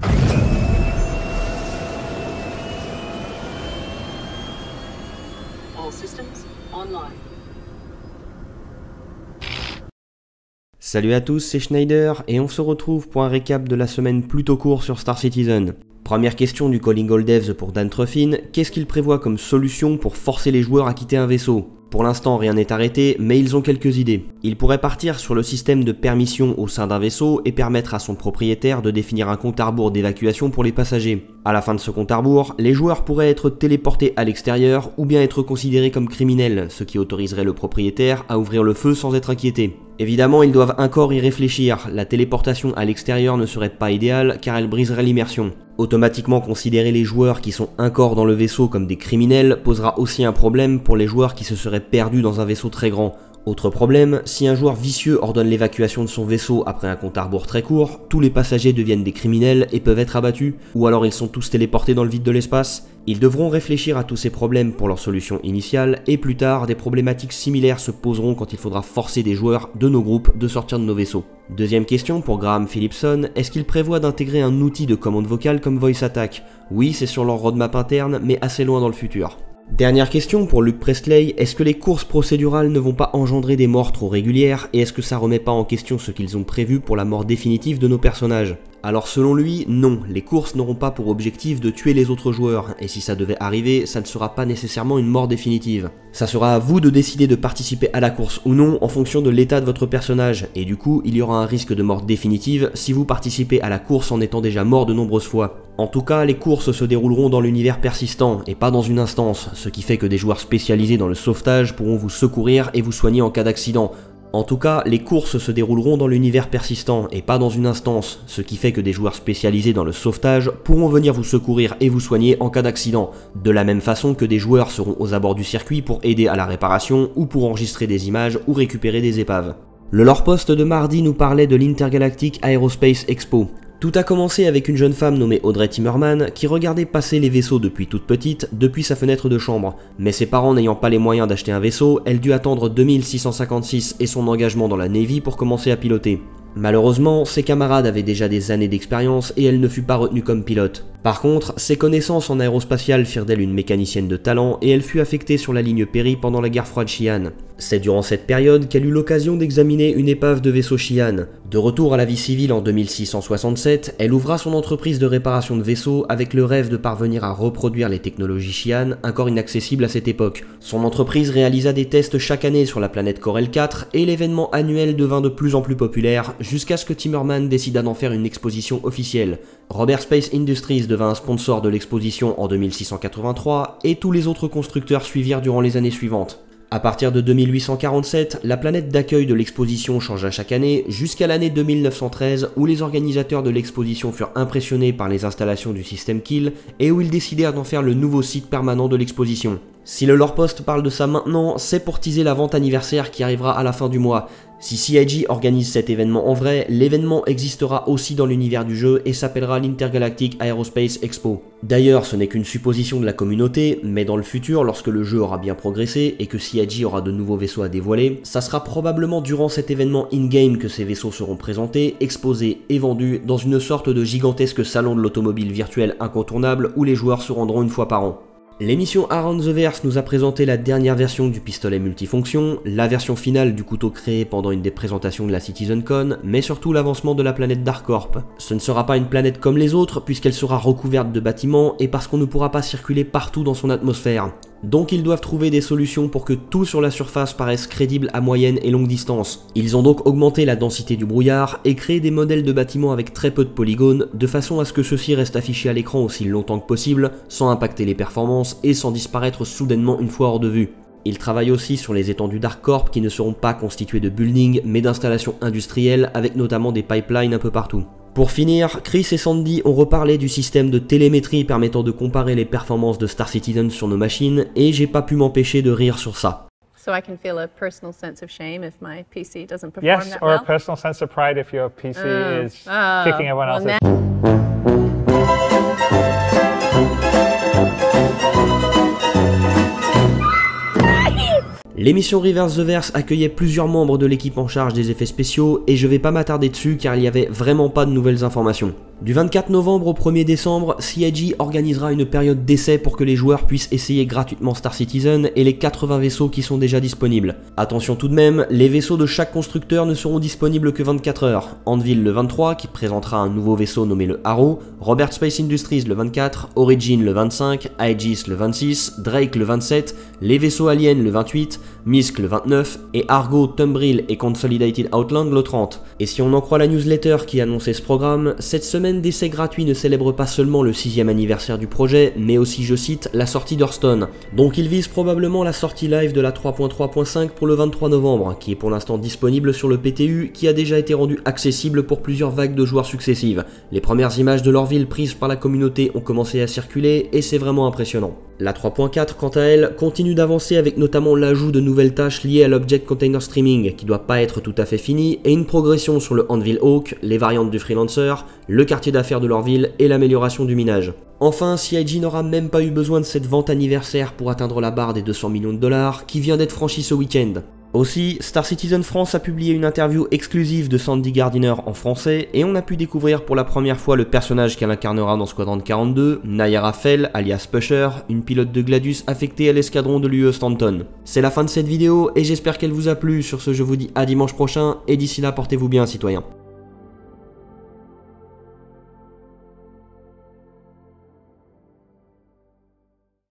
All systems online. Salut à tous, c'est Schneider et on se retrouve pour un récap de la semaine plutôt court sur Star Citizen. Première question du Calling All Devs pour Dan Truffin, qu'est-ce qu'il prévoit comme solution pour forcer les joueurs à quitter un vaisseau? Pour l'instant rien n'est arrêté, mais ils ont quelques idées. Il pourrait partir sur le système de permission au sein d'un vaisseau et permettre à son propriétaire de définir un compte à rebours d'évacuation pour les passagers. À la fin de ce compte à rebours, les joueurs pourraient être téléportés à l'extérieur ou bien être considérés comme criminels, ce qui autoriserait le propriétaire à ouvrir le feu sans être inquiété. Évidemment, ils doivent encore y réfléchir, la téléportation à l'extérieur ne serait pas idéale car elle briserait l'immersion. Automatiquement considérer les joueurs qui sont encore dans le vaisseau comme des criminels posera aussi un problème pour les joueurs qui se seraient perdus dans un vaisseau très grand. Autre problème, si un joueur vicieux ordonne l'évacuation de son vaisseau après un compte à rebours très court, tous les passagers deviennent des criminels et peuvent être abattus, ou alors ils sont tous téléportés dans le vide de l'espace. Ils devront réfléchir à tous ces problèmes pour leur solution initiale, et plus tard, des problématiques similaires se poseront quand il faudra forcer des joueurs de nos groupes de sortir de nos vaisseaux. Deuxième question pour Graham Phillipson, est-ce qu'il prévoit d'intégrer un outil de commande vocale comme Voice Attack? Oui, c'est sur leur roadmap interne, mais assez loin dans le futur. Dernière question pour Luke Presley, est-ce que les courses procédurales ne vont pas engendrer des morts trop régulières et est-ce que ça remet pas en question ce qu'ils ont prévu pour la mort définitive de nos personnages? Alors selon lui, non, les courses n'auront pas pour objectif de tuer les autres joueurs, et si ça devait arriver, ça ne sera pas nécessairement une mort définitive. Ça sera à vous de décider de participer à la course ou non en fonction de l'état de votre personnage, et du coup, il y aura un risque de mort définitive si vous participez à la course en étant déjà mort de nombreuses fois. En tout cas, les courses se dérouleront dans l'univers persistant, et pas dans une instance, ce qui fait que des joueurs spécialisés dans le sauvetage pourront vous secourir et vous soigner en cas d'accident. En tout cas, les courses se dérouleront dans l'univers persistant et pas dans une instance, ce qui fait que des joueurs spécialisés dans le sauvetage pourront venir vous secourir et vous soigner en cas d'accident, de la même façon que des joueurs seront aux abords du circuit pour aider à la réparation ou pour enregistrer des images ou récupérer des épaves. Le lore post de mardi nous parlait de l'Intergalactic Aerospace Expo. Tout a commencé avec une jeune femme nommée Audrey Timmerman qui regardait passer les vaisseaux depuis toute petite, depuis sa fenêtre de chambre. Mais ses parents n'ayant pas les moyens d'acheter un vaisseau, elle dut attendre 2656 et son engagement dans la Navy pour commencer à piloter. Malheureusement, ses camarades avaient déjà des années d'expérience et elle ne fut pas retenue comme pilote. Par contre, ses connaissances en aérospatiale firent d'elle une mécanicienne de talent et elle fut affectée sur la ligne Perry pendant la guerre froide Xi'an. C'est durant cette période qu'elle eut l'occasion d'examiner une épave de vaisseau Xi'an. De retour à la vie civile en 2667, elle ouvra son entreprise de réparation de vaisseaux avec le rêve de parvenir à reproduire les technologies Xi'an, encore inaccessibles à cette époque. Son entreprise réalisa des tests chaque année sur la planète Corel 4 et l'événement annuel devint de plus en plus populaire, jusqu'à ce que Timmerman décida d'en faire une exposition officielle. Robert Space Industries devint un sponsor de l'exposition en 2683 et tous les autres constructeurs suivirent durant les années suivantes. À partir de 2847, la planète d'accueil de l'exposition changea chaque année jusqu'à l'année 2913 où les organisateurs de l'exposition furent impressionnés par les installations du système Kill et où ils décidèrent d'en faire le nouveau site permanent de l'exposition. Si le lore post parle de ça maintenant, c'est pour teaser la vente anniversaire qui arrivera à la fin du mois. Si CIG organise cet événement en vrai, l'événement existera aussi dans l'univers du jeu et s'appellera l'Intergalactic Aerospace Expo. D'ailleurs, ce n'est qu'une supposition de la communauté, mais dans le futur, lorsque le jeu aura bien progressé et que CIG aura de nouveaux vaisseaux à dévoiler, ça sera probablement durant cet événement in-game que ces vaisseaux seront présentés, exposés et vendus dans une sorte de gigantesque salon de l'automobile virtuel incontournable où les joueurs se rendront une fois par an. L'émission Around the Verse nous a présenté la dernière version du pistolet multifonction, la version finale du couteau créé pendant une des présentations de la CitizenCon, mais surtout l'avancement de la planète Darkcorp. Ce ne sera pas une planète comme les autres puisqu'elle sera recouverte de bâtiments et parce qu'on ne pourra pas circuler partout dans son atmosphère. Donc ils doivent trouver des solutions pour que tout sur la surface paraisse crédible à moyenne et longue distance. Ils ont donc augmenté la densité du brouillard et créé des modèles de bâtiments avec très peu de polygones, de façon à ce que ceux-ci restent affichés à l'écran aussi longtemps que possible, sans impacter les performances et sans disparaître soudainement une fois hors de vue. Ils travaillent aussi sur les étendues Darkcorp qui ne seront pas constituées de buildings mais d'installations industrielles avec notamment des pipelines un peu partout. Pour finir, Chris et Sandy ont reparlé du système de télémétrie permettant de comparer les performances de Star Citizen sur nos machines et j'ai pas pu m'empêcher de rire sur ça. So I can feel a personal sense of shame if my PC doesn't perform Yes, that or well. a personal sense of pride if your PC is kicking everyone well, else's. Les missions Reverse the Verse accueillaient plusieurs membres de l'équipe en charge des effets spéciaux et je vais pas m'attarder dessus car il y avait vraiment pas de nouvelles informations. Du 24 novembre au 1er décembre, CIG organisera une période d'essai pour que les joueurs puissent essayer gratuitement Star Citizen et les 80 vaisseaux qui sont déjà disponibles. Attention tout de même, les vaisseaux de chaque constructeur ne seront disponibles que 24 heures. Anvil le 23 qui présentera un nouveau vaisseau nommé le Arrow, Robert Space Industries le 24, Origin le 25, Aegis le 26, Drake le 27, les vaisseaux Alien le 28, Misk le 29 et Argo, Tumbril et Consolidated Outland le 30. Et si on en croit la newsletter qui annonçait ce programme, cette semaine d'essai gratuit ne célèbre pas seulement le 6e anniversaire du projet, mais aussi, je cite, la sortie d'Hearthstone. Donc il vise probablement la sortie live de la 3.3.5 pour le 23 novembre, qui est pour l'instant disponible sur le PTU, qui a déjà été rendu accessible pour plusieurs vagues de joueurs successives. Les premières images de leur ville prises par la communauté ont commencé à circuler et c'est vraiment impressionnant. La 3.4, quant à elle, continue d'avancer avec notamment l'ajout de nouvelles tâches liées à l'Object Container Streaming, qui doit pas être tout à fait fini, et une progression sur le Anvil Hawk, les variantes du Freelancer, le quartier d'affaires de leur ville et l'amélioration du minage. Enfin, CIG n'aura même pas eu besoin de cette vente anniversaire pour atteindre la barre des 200 millions de dollars qui vient d'être franchie ce week-end. Aussi, Star Citizen France a publié une interview exclusive de Sandy Gardiner en français et on a pu découvrir pour la première fois le personnage qu'elle incarnera dans Squadron 42, Nayara Fell, alias Pusher, une pilote de Gladius affectée à l'escadron de l'UE Stanton. C'est la fin de cette vidéo et j'espère qu'elle vous a plu. Sur ce, je vous dis à dimanche prochain et d'ici là, portez-vous bien, citoyens.